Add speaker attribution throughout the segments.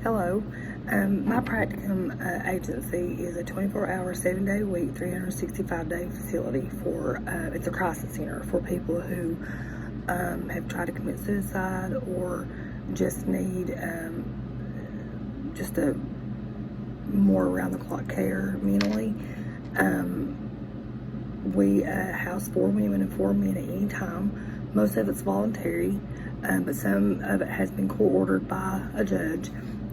Speaker 1: Hello. My practicum agency is a 24-hour, 7-day-a-week, 365-day facility for, it's a crisis center for people who have tried to commit suicide or just need just a more around-the-clock care mentally. We house 4 women and 4 men at any time. Most of it's voluntary, but some of it has been court-ordered by a judge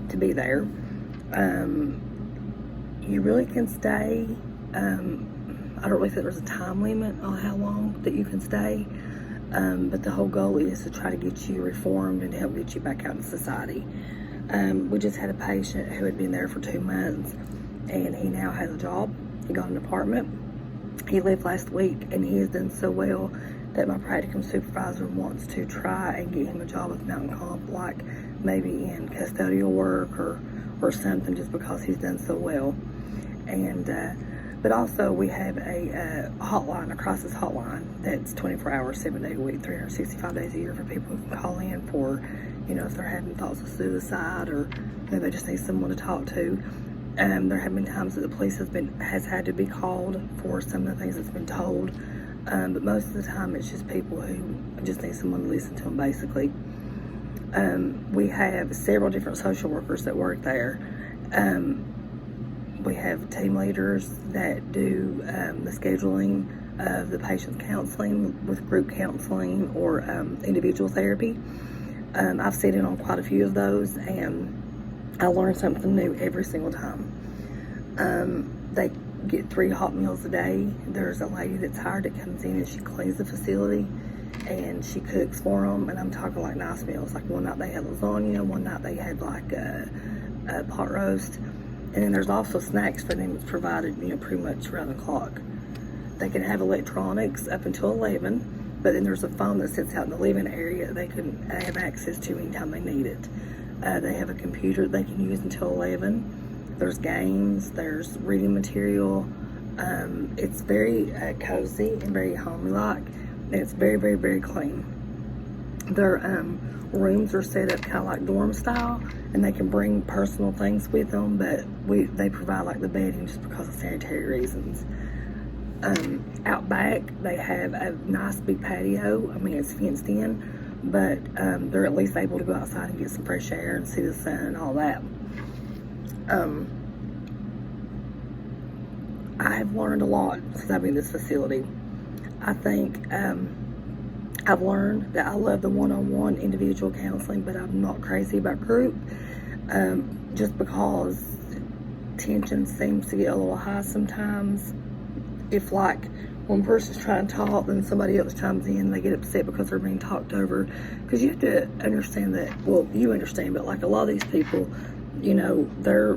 Speaker 1: to be there. You really can stay. I don't really think there's a time limit on how long that you can stay, but the whole goal is to try to get you reformed and help get you back out in society. We just had a patient who had been there for 2 months, and he now has a job. He got an apartment. He left last week, and he has done so well that my practicum supervisor wants to try and get him a job with Mountain Comp, like maybe in custodial work or something, just because he's done so well. And but also we have a hotline, a crisis hotline that's 24 hours, 7 days a week, 365 days a year for people who can call in for, if they're having thoughts of suicide or they just need someone to talk to. There have been times that the police has had to be called for some of the things that's been told, but most of the time it's just people who just need someone to listen to them, basically. We have several different social workers that work there. We have team leaders that do the scheduling of the patient's counseling with group counseling or individual therapy. I've sat in on quite a few of those, and I learn something new every single time. They get 3 hot meals a day. There's a lady that's hired that comes in and she cleans the facility and she cooks for them, and I'm talking like nice meals. Like one night they had lasagna, one night they had like a pot roast, and then there's also snacks for them that's provided, pretty much around the clock. They can have electronics up until 11, but then there's a phone that sits out in the living area they can have access to anytime they need it. They have a computer they can use until 11. There's games, there's reading material. It's very cozy and very homey-like, and it's very, very, very clean. Their rooms are set up kind of like dorm style, and they can bring personal things with them, but they provide like the bedding just because of sanitary reasons. Out back, they have a nice big patio. I mean, it's fenced in, but they're at least able to go outside and get some fresh air and see the sun and all that. I've learned a lot since I've been in this facility. I think I've learned that I love the one-on-one individual counseling, but I'm not crazy about group, just because tension seems to get a little high sometimes. If like one person's trying to talk, then somebody else chimes in, they get upset because they're being talked over. Because you have to understand that, well, you understand, but like a lot of these people, they're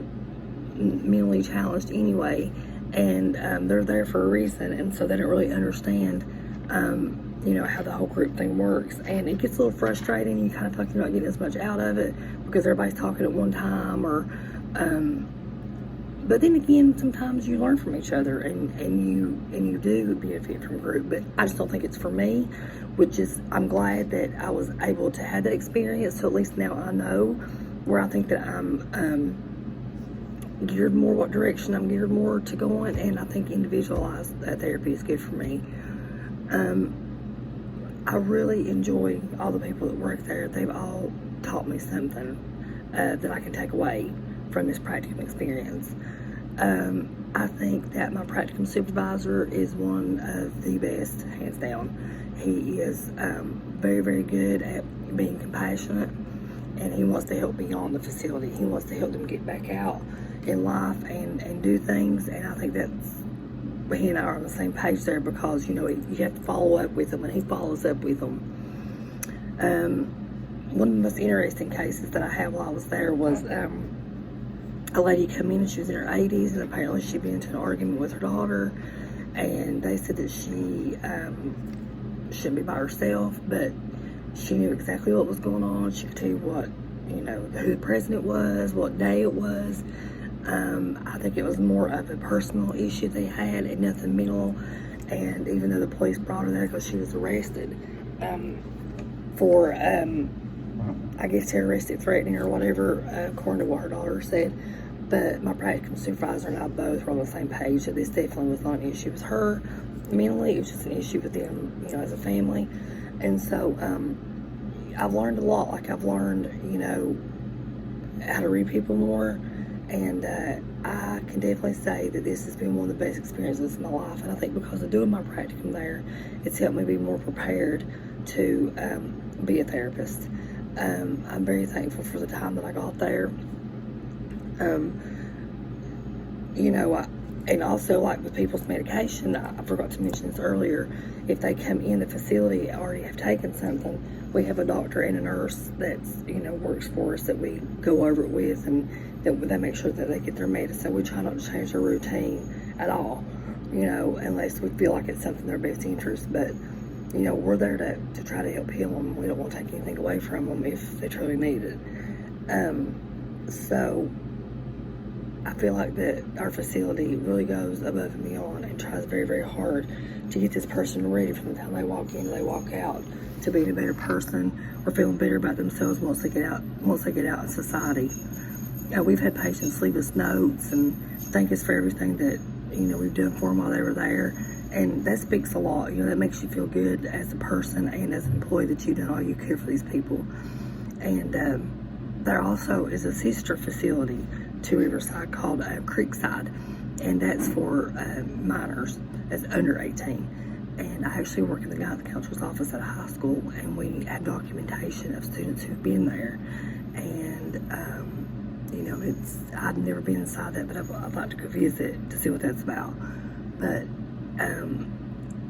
Speaker 1: mentally challenged anyway, and they're there for a reason, and so they don't really understand, how the whole group thing works. And it gets a little frustrating. You kind of feel like you're not getting as much out of it because everybody's talking at one time, or but then again, sometimes you learn from each other, and you do benefit from group. But I just don't think it's for me, which is, I'm glad that I was able to have that experience. So at least now I know where I think that I'm geared more, what direction I'm geared more to go in, and I think individualized therapy is good for me. I really enjoy all the people that work there. They've all taught me something that I can take away from this practicum experience. I think that my practicum supervisor is one of the best, hands down. He is very, very good at being compassionate, and he wants to help beyond the facility. He wants to help them get back out in life and do things, and I think that's, he and I are on the same page there, because you have to follow up with him, and he follows up with them. One of the most interesting cases that I had while I was there was a lady come in, and she was in her 80s, and apparently she'd been into an argument with her daughter, and they said that she shouldn't be by herself, but she knew exactly what was going on. She could tell you what, who the president was, what day it was. I think it was more of a personal issue they had and nothing mental. And even though the police brought her there because she was arrested for I guess, terroristic, threatening, or whatever, according to what her daughter said. But my practicum supervisor and I both were on the same page that this definitely was not an issue with her mentally. It was just an issue with them, as a family. And so I've learned a lot. Like, I've learned, how to read people more. And I can definitely say that this has been one of the best experiences of my life. And I think because of doing my practicum there, it's helped me be more prepared to be a therapist. I'm very thankful for the time that I got there. And also, like with people's medication, I forgot to mention this earlier, if they come in the facility already have taken something, we have a doctor and a nurse that's, works for us that we go over it with, and that they make sure that they get their medicine. We try not to change their routine at all, unless we feel like it's something in their best interest. But, we're there to try to help heal them. We don't want to take anything away from them if they truly need it. So I feel like that our facility really goes above and beyond and tries very, very hard to get this person ready from the time they walk in, they walk out, to being a better person or feeling better about themselves once they get out in society. We've had patients leave us notes and thank us for everything that we've done for them while they were there, and that speaks a lot. That makes you feel good as a person and as an employee that you've done all you could for these people. And there also is a sister facility to Riverside called Creekside, and that's for minors that's under 18. And I actually work in the guidance counselor's office at a high school, and we have documentation of students who've been there. And I've never been inside that, but I'd like to go visit to see what that's about. But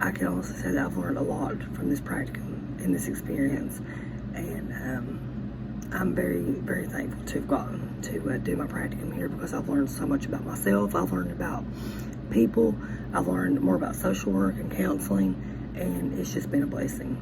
Speaker 1: I can honestly say that I've learned a lot from this practicum and this experience, and I'm very, very thankful to have gotten to do my practicum here, because I've learned so much about myself. I've learned about people. I've learned more about social work and counseling, and it's just been a blessing.